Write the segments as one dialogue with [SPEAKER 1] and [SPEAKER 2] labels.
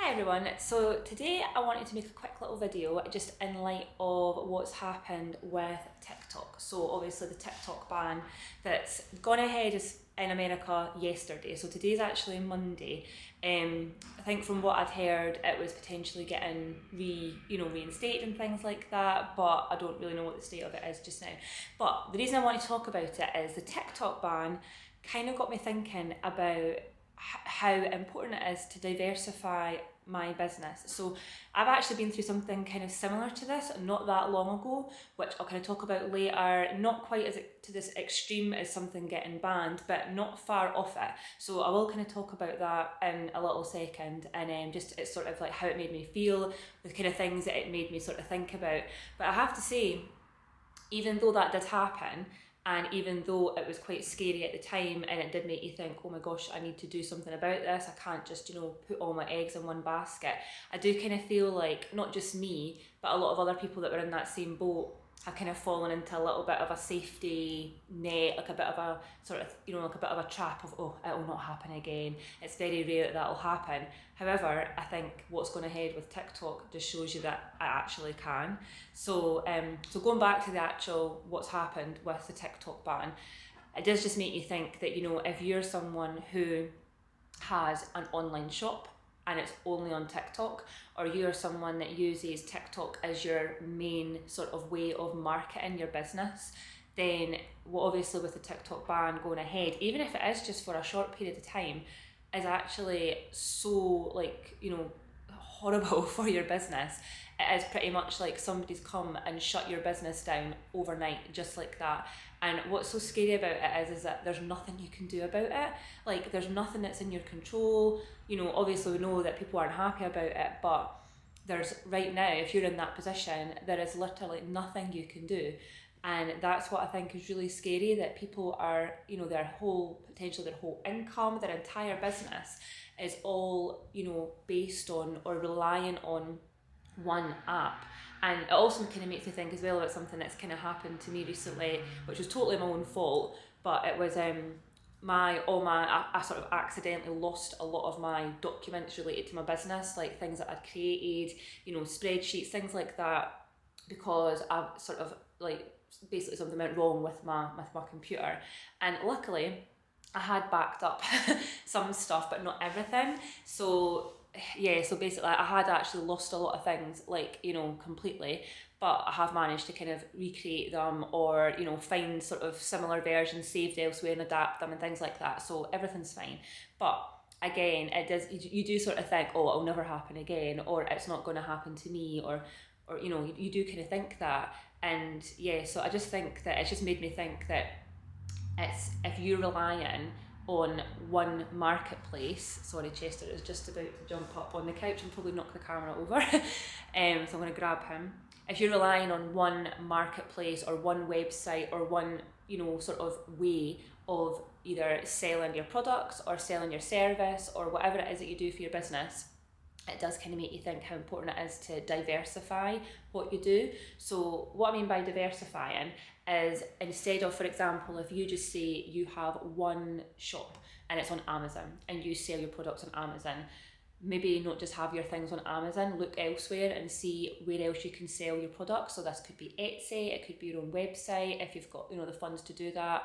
[SPEAKER 1] Hi everyone, so today I wanted to make a quick little video just in light of what's happened with TikTok. So obviously the TikTok ban that's gone ahead is in America yesterday, so today's actually Monday. I think from what I'd heard it was potentially getting reinstated and things like that, but I don't really know what the state of it is just now. But the reason I want to talk about it is the TikTok ban kind of got me thinking about how important it is to diversify my business. So I've actually been through something kind of similar to this not that long ago, which I'll kind of talk about later. Not quite as to this extreme as something getting banned, but not far off it. So I will kind of talk about that in a little second, and just it's sort of like how it made me feel, the kind of things that it made me sort of think about. But I have to say, even though that did happen, and even though it was quite scary at the time and it did make you think, oh my gosh, I need to do something about this, I can't just, put all my eggs in one basket. I do kind of feel like, not just me, but a lot of other people that were in that same boat have kind of fallen into a little bit of a safety net, like a bit of a sort of, like a bit of a trap of, oh, it will not happen again. It's very rare that will happen. However, I think what's going ahead with TikTok just shows you that it actually can. So going back to the actual what's happened with the TikTok ban, it does just make you think that, if you're someone who has an online shop and it's only on TikTok, or you're someone that uses TikTok as your main sort of way of marketing your business, then obviously with the TikTok ban going ahead, even if it is just for a short period of time, is actually so horrible for your business. It is pretty much like somebody's come and shut your business down overnight, just like that. And what's so scary about it is that there's nothing you can do about it. Like, there's nothing that's in your control. Obviously we know that people aren't happy about it, but there's right now, if you're in that position, there is literally nothing you can do. And that's what I think is really scary, that people are, their whole income, their entire business is all, based on or relying on one app. And it also kind of makes me think as well about something that's kind of happened to me recently, which was totally my own fault, but it was I sort of accidentally lost a lot of my documents related to my business, like things that I'd created, spreadsheets, things like that, because I sort of basically something went wrong with my computer. And luckily I had backed up some stuff, but not everything. So basically I had actually lost a lot of things, completely, but I have managed to kind of recreate them, or find sort of similar versions saved elsewhere and adapt them and things like that. So everything's fine. But again, you do sort of think, oh, it'll never happen again, or it's not going to happen to me, or you do kind of think that. And so I just think that it's just made me think that it's, if you're relying on one marketplace, sorry, Chester is just about to jump up on the couch and probably knock the camera over, so I'm going to grab him. If you're relying on one marketplace or one website or one sort of way of either selling your products or selling your service or whatever it is that you do for your business, it does kind of make you think how important it is to diversify what you do. So what I mean by diversifying is, instead of, for example, if you just say you have one shop and it's on Amazon and you sell your products on Amazon, maybe not just have your things on Amazon, look elsewhere and see where else you can sell your products. So this could be Etsy, it could be your own website if you've got the funds to do that.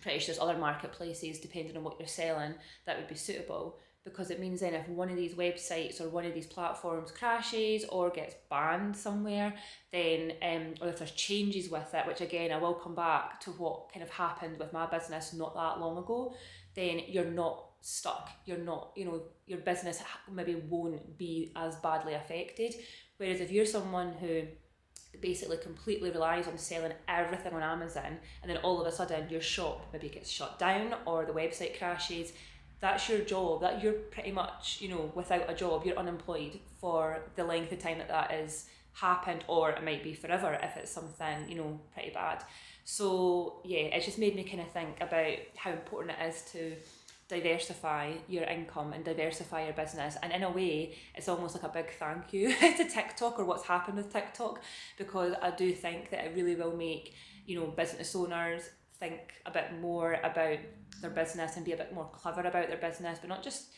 [SPEAKER 1] Pretty sure there's other marketplaces, depending on what you're selling, that would be suitable. Because it means then if one of these websites or one of these platforms crashes or gets banned somewhere, then or if there's changes with it, which again I will come back to what kind of happened with my business not that long ago, then you're not stuck. You're not, your business maybe won't be as badly affected. Whereas if you're someone who basically completely relies on selling everything on Amazon, and then all of a sudden your shop maybe gets shut down or the website crashes, that's your job. That you're pretty much, without a job, you're unemployed for the length of time that is happened, or it might be forever if it's something, pretty bad. So it just made me kind of think about how important it is to diversify your income and diversify your business. And in a way, it's almost like a big thank you to TikTok, or what's happened with TikTok, because I do think that it really will make, business owners think a bit more about their business and be a bit more clever about their business, but not just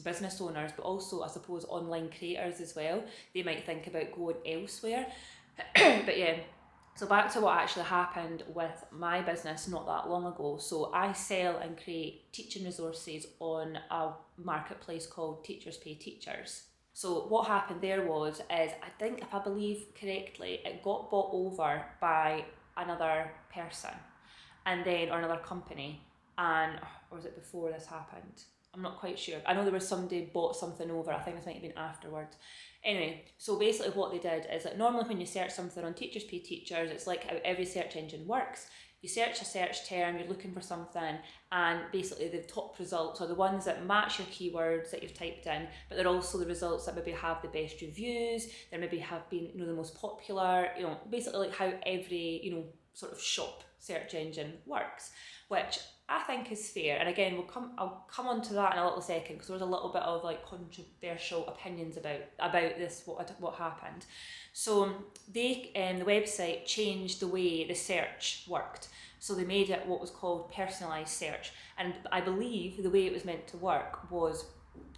[SPEAKER 1] business owners, but also I suppose online creators as well. They might think about going elsewhere. But yeah, so back to what actually happened with my business not that long ago. So I sell and create teaching resources on a marketplace called Teachers Pay Teachers. So what happened there is I think, if I believe correctly, it got bought over by another person and then, or another company, and, or was it before this happened? I'm not quite sure. I know there was somebody bought something over. I think this might have been afterwards. Anyway, so basically what they did is that normally when you search something on Teachers Pay Teachers, it's like how every search engine works. You search a search term, you're looking for something, and basically the top results are the ones that match your keywords that you've typed in, but they're also the results that maybe have the best reviews, they maybe have been, the most popular, basically like how every, sort of shop search engine works, which I think is fair. And again, I'll come on to that in a little second, because there was a little bit of like controversial opinions about this, what happened. So they, the website changed the way the search worked. So they made it what was called personalised search. And I believe the way it was meant to work was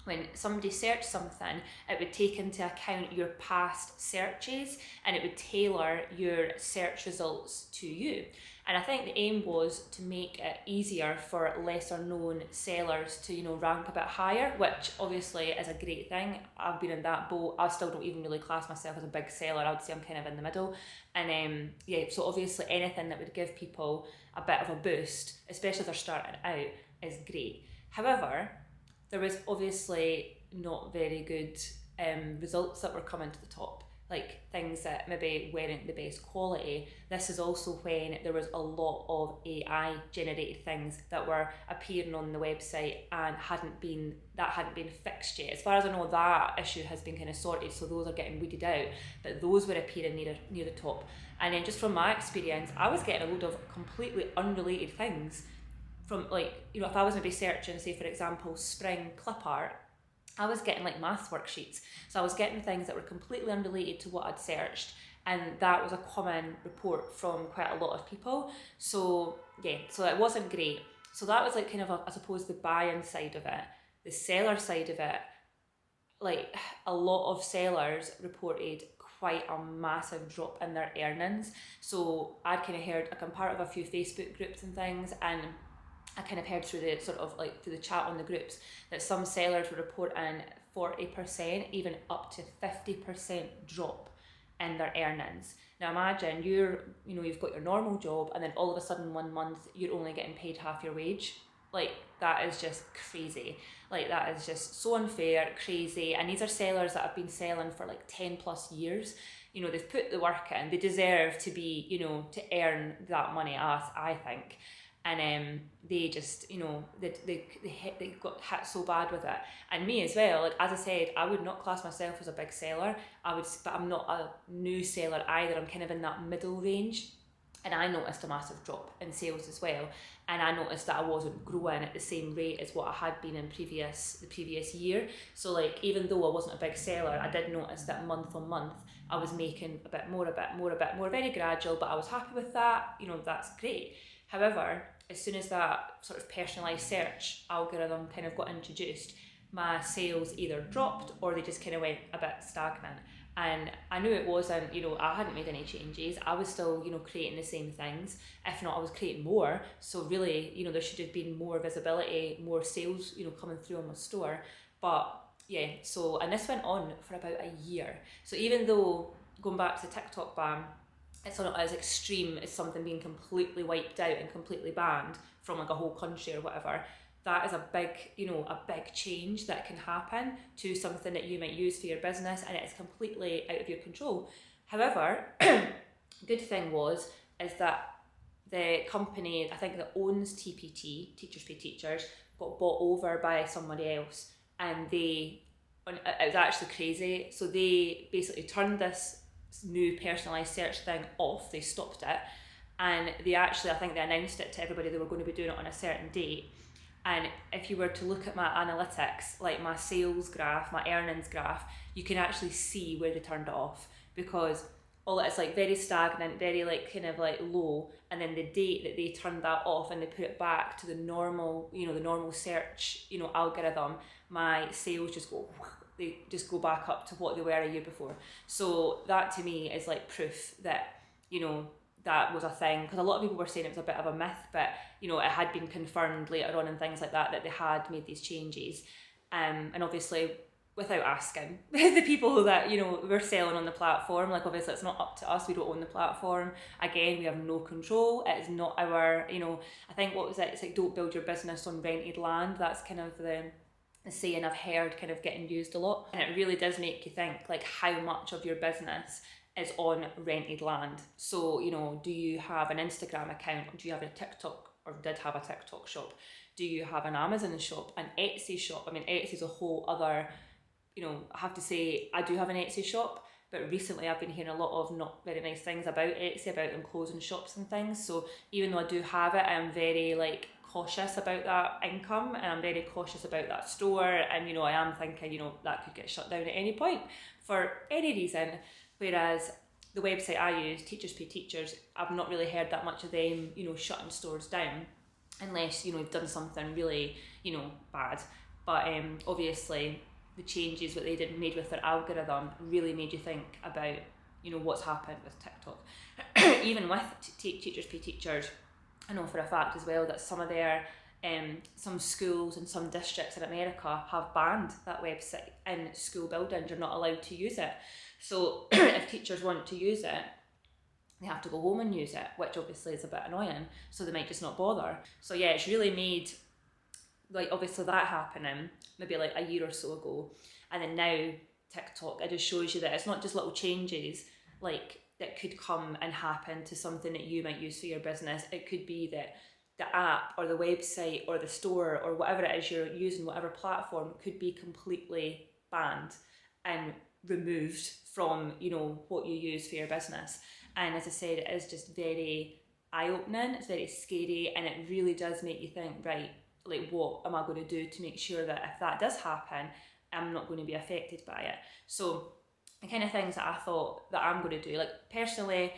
[SPEAKER 1] when somebody searched something, it would take into account your past searches and it would tailor your search results to you. And I think the aim was to make it easier for lesser known sellers to, rank a bit higher, which obviously is a great thing. I've been in that boat. I still don't even really class myself as a big seller. I would say I'm kind of in the middle. And so obviously anything that would give people a bit of a boost, especially if they're starting out, is great. However, there was obviously not very good results that were coming to the top, like things that maybe weren't the best quality. This is also when there was a lot of AI generated things that were appearing on the website and hadn't been fixed yet. As far as I know, that issue has been kind of sorted, so those are getting weeded out, but those were appearing near the top. And then just from my experience, I was getting a load of completely unrelated things from, like, if I was maybe searching, say for example, spring clip art, I was getting like maths worksheets. So I was getting things that were completely unrelated to what I'd searched, and that was a common report from quite a lot of people. So yeah, so it wasn't great. So that was like kind of, I suppose, the buying side of it. The seller side of it, like a lot of sellers reported quite a massive drop in their earnings. So I'd kind of heard, like I'm part of a few Facebook groups and things, and I kind of heard through the sort of like through the chat on the groups that some sellers were reporting 40%, even up to 50% drop in their earnings. Now imagine you've got your normal job, and then all of a sudden 1 month you're only getting paid half your wage. Like, that is just crazy. Like, that is just so unfair, crazy. And these are sellers that have been selling for like 10 plus years. They've put the work in. They deserve to be, to earn that money, I think. And they just, they got hit so bad with it. And me as well, like, as I said, I would not class myself as a big seller. But I'm not a new seller either. I'm kind of in that middle range. And I noticed a massive drop in sales as well. And I noticed that I wasn't growing at the same rate as what I had been in the previous year. So like, even though I wasn't a big seller, I did notice that month on month, I was making a bit more, very gradual, but I was happy with that. That's great. However, as soon as that sort of personalised search algorithm kind of got introduced, my sales either dropped or they just kind of went a bit stagnant. And I knew it wasn't, I hadn't made any changes. I was still, creating the same things. If not, I was creating more. So really, there should have been more visibility, more sales, coming through on my store. But yeah, so, and this went on for about a year. So even though, going back to the TikTok ban, it's not as extreme as something being completely wiped out and completely banned from like a whole country or whatever. That is a big change that can happen to something that you might use for your business, and it's completely out of your control. However, good thing is that the company, I think, that owns TPT, Teachers Pay Teachers, got bought over by somebody else, and it was actually crazy. So they basically turned this new personalised search thing off. They stopped it, and I think they announced it to everybody they were going to be doing it on a certain date. And if you were to look at my analytics, like my sales graph, my earnings graph, you can actually see where they turned it off, because all it's like very stagnant, very like kind of like low, and then the date that they turned that off and they put it back to the normal, you know, the normal search, you know, algorithm, my sales just go, they just go back up to what they were a year before. So that to me is like proof that, you know, that was a thing, because a lot of people were saying it was a bit of a myth, but you know, it had been confirmed later on and things like that, that they had made these changes. And obviously without asking the people that, you know, we're selling on the platform, like obviously it's not up to us, we don't own the platform, again we have no control, it is not our, you know, I think what was it, it's like don't build your business on rented land, that's kind of the saying I've heard kind of getting used a lot, and it really does make you think like how much of your business is on rented land. So, you know, do you have an Instagram account, do you have a TikTok, or did have a TikTok shop, do you have an Amazon shop, an Etsy shop? I mean, Etsy is a whole other, you know, I have to say I do have an Etsy shop, but recently I've been hearing a lot of not very nice things about Etsy, about them closing shops and things. So even though I do have it, I'm very like cautious about that income, and I'm very cautious about that store, and you know, I am thinking, you know, that could get shut down at any point for any reason. Whereas the website I use, Teachers Pay Teachers, I've not really heard that much of them, you know, shutting stores down, unless, you know, they've done something really, you know, bad. But obviously the changes that they made with their algorithm really made you think about, you know, what's happened with TikTok. Even with Teachers Pay Teachers, I know for a fact as well that some of their some schools and some districts in America have banned that website in school buildings. You're not allowed to use it. So if teachers want to use it, they have to go home and use it, which obviously is a bit annoying, so they might just not bother. So yeah, it's really made, like obviously that happening maybe like a year or so ago, and then now TikTok, it just shows you that it's not just little changes like that could come and happen to something that you might use for your business. It could be that the app or the website or the store or whatever it is you're using, whatever platform, could be completely banned and removed from, you know, what you use for your business. And as I said, it is just very eye-opening, it's very scary, and it really does make you think, right, like what am I going to do to make sure that if that does happen, I'm not going to be affected by it. So the kind of things that I thought that I'm going to do, like personally,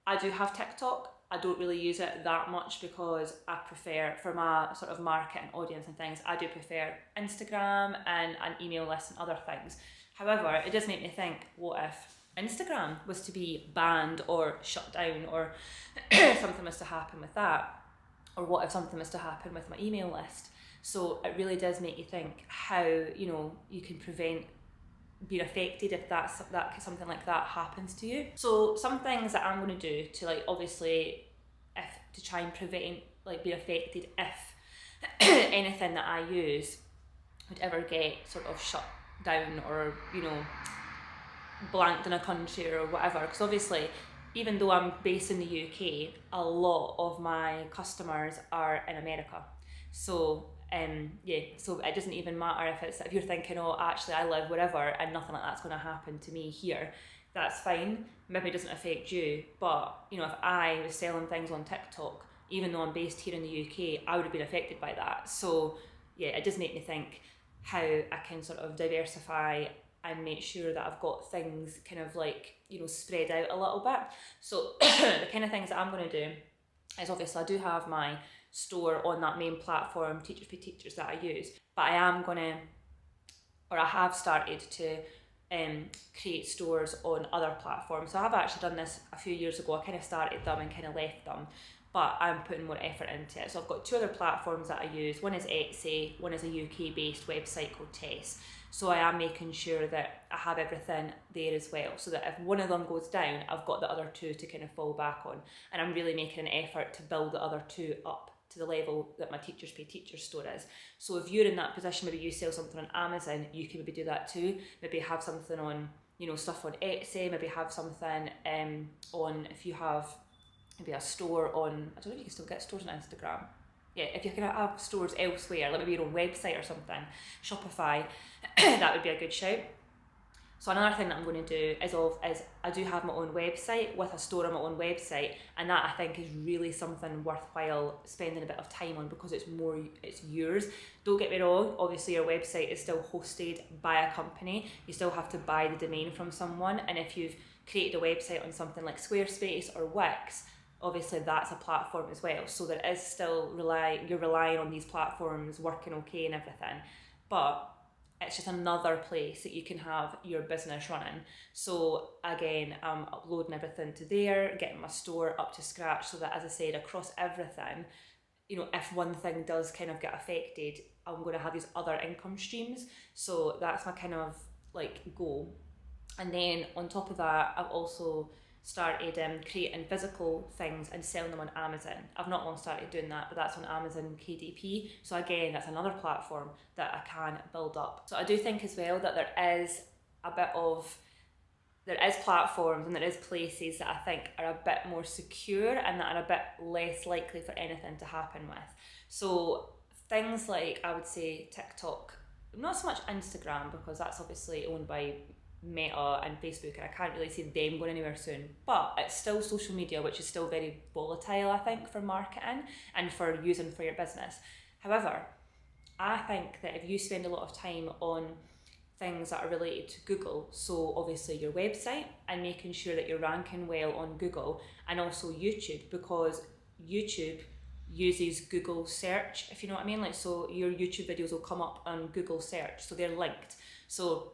[SPEAKER 1] I do have TikTok. I don't really use it that much because I prefer, for my sort of market and audience and things, I do prefer Instagram and an email list and other things. However, it does make me think, what if Instagram was to be banned or shut down, or something was to happen with that? Or what if something was to happen with my email list? So it really does make you think how, you know, you can prevent being affected if that something like that happens to you. So some things that I'm going to do to like obviously to try and prevent like being affected if anything that I use would ever get sort of shut down or, you know, blanked in a country or whatever, because obviously even though I'm based in the UK, a lot of my customers are in America. So yeah, so it doesn't even matter if you're thinking, oh, actually I live wherever and nothing like that's going to happen to me here. That's fine. Maybe it doesn't affect you, but you know, if I was selling things on TikTok, even though I'm based here in the UK, I would have been affected by that. So yeah, it does make me think how I can sort of diversify and make sure that I've got things kind of like, you know, spread out a little bit. So the kind of things that I'm going to do is obviously I do have my store on that main platform, Teachers Pay Teachers, that I use, but I am going to, or I have started to create stores on other platforms. So I have actually done this a few years ago. I kind of started them and kind of left them, but I'm putting more effort into it. So I've got two other platforms that I use. One is Etsy, one is a UK based website called Tess. So I am making sure that I have everything there as well, so that if one of them goes down, I've got the other two to kind of fall back on. And I'm really making an effort to build the other two up to the level that my Teachers Pay Teachers store is. So if you're in that position, maybe you sell something on Amazon, you can maybe do that too. Maybe have something on, you know, stuff on Etsy, maybe have something on, if you have maybe a store on, I don't know if you can still get stores on Instagram. Yeah, if you can have stores elsewhere, like maybe your own website or something, Shopify, that would be a good shout. So another thing that I'm going to do is I do have my own website with a store on my own website, and that I think is really something worthwhile spending a bit of time on, because it's yours. Don't get me wrong, obviously your website is still hosted by a company. You still have to buy the domain from someone, and if you've created a website on something like Squarespace or Wix, obviously that's a platform as well. So there is still you're relying on these platforms working okay and everything, but it's just another place that you can have your business running. So again, I'm uploading everything to there, getting my store up to scratch so that, as I said, across everything, you know, if one thing does kind of get affected, I'm going to have these other income streams. So that's my kind of like goal. And then on top of that, I've also started creating physical things and selling them on Amazon. I've not long started doing that, but that's on Amazon KDP. So again, that's another platform that I can build up. So I do think as well that there is platforms and there is places that I think are a bit more secure and that are a bit less likely for anything to happen with. So things like, I would say, TikTok, not so much Instagram, because that's obviously owned by Meta and Facebook, and I can't really see them going anywhere soon, but it's still social media, which is still very volatile, I think, for marketing and for using for your business. However, I think that if you spend a lot of time on things that are related to Google, so obviously your website and making sure that you're ranking well on Google, and also YouTube, because YouTube uses Google search, if you know what I mean, like, so your YouTube videos will come up on Google search, so they're linked. So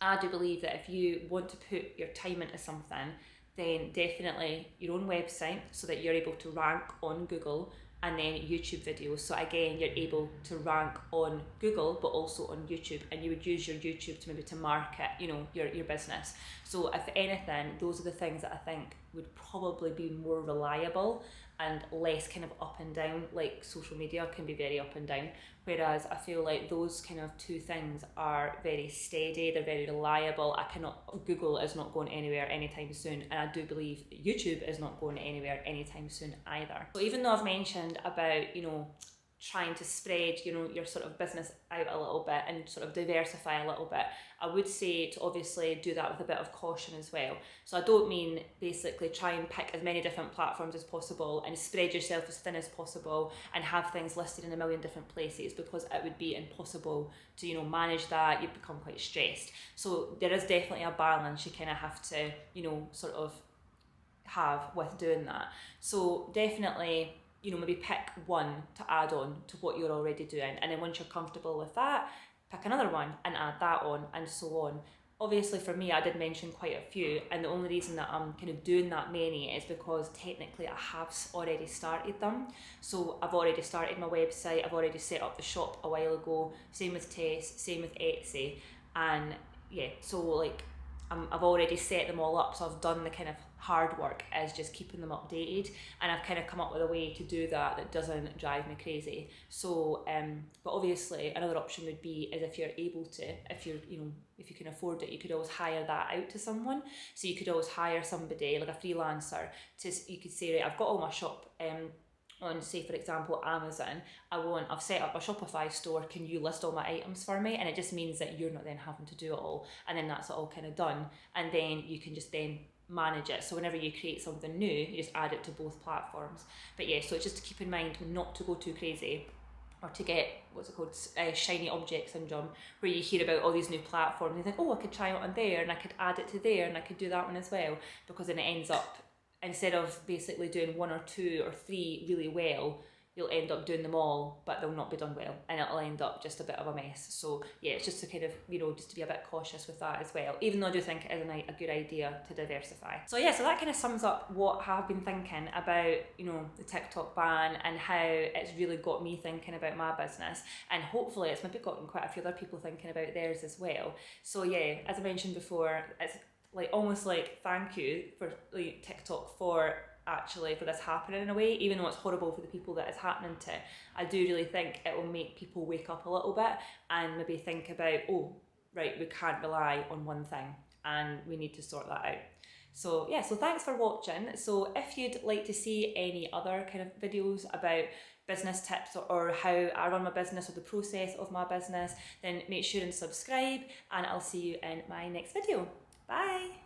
[SPEAKER 1] I do believe that if you want to put your time into something, then definitely your own website so that you're able to rank on Google, and then YouTube videos. So again, you're able to rank on Google, but also on YouTube, and you would use your YouTube to maybe to market, you know, your business. So if anything, those are the things that I think would probably be more reliable and less kind of up and down, like social media can be very up and down. Whereas I feel like those kind of two things are very steady, they're very reliable. Google is not going anywhere anytime soon, and I do believe YouTube is not going anywhere anytime soon either. So even though I've mentioned about, you know, trying to spread, you know, your sort of business out a little bit and sort of diversify a little bit, I would say to obviously do that with a bit of caution as well. So I don't mean basically try and pick as many different platforms as possible and spread yourself as thin as possible and have things listed in a million different places, because it would be impossible to, you know, manage that. You'd become quite stressed. So there is definitely a balance you kind of have to, you know, sort of have with doing that. So definitely, you know, maybe pick one to add on to what you're already doing, and then once you're comfortable with that, pick another one and add that on, and so on. Obviously for me, I did mention quite a few, and the only reason that I'm kind of doing that many is because technically I have already started them. So I've already started my website, I've already set up the shop a while ago, same with Tess, same with Etsy, and yeah, so like I've already set them all up, so I've done the kind of hard work as just keeping them updated, and I've kind of come up with a way to do that doesn't drive me crazy. So but obviously another option would be is if you're able to, if you can afford it, you could always hire that out to someone. So you could always hire somebody like a freelancer you could say, right, I've got all my shop on, say for example, Amazon, I've set up a Shopify store, can you list all my items for me? And it just means that you're not then having to do it all, and then that's all kind of done, and then you can just then manage it. So whenever you create something new, you just add it to both platforms. But yeah, so it's just to keep in mind not to go too crazy, or to get, what's it called, shiny object syndrome, where you hear about all these new platforms and you think, oh, I could try it on there, and I could add it to there, and I could do that one as well, because then it ends up, instead of basically doing one or two or three really well, you'll end up doing them all, but they'll not be done well, and it'll end up just a bit of a mess. So yeah, it's just to kind of, you know, just to be a bit cautious with that as well, even though I do think it is a good idea to diversify. So yeah, so that kind of sums up what I've been thinking about, you know, the TikTok ban and how it's really got me thinking about my business, and hopefully it's maybe gotten quite a few other people thinking about theirs as well. So yeah, as I mentioned before, it's like almost like thank you for like TikTok for this happening in a way, even though it's horrible for the people that it's happening to. I do really think it will make people wake up a little bit and maybe think about, oh right, we can't rely on one thing and we need to sort that out. So yeah, so thanks for watching. So if you'd like to see any other kind of videos about business tips or how I run my business or the process of my business, then make sure and subscribe, and I'll see you in my next video. Bye!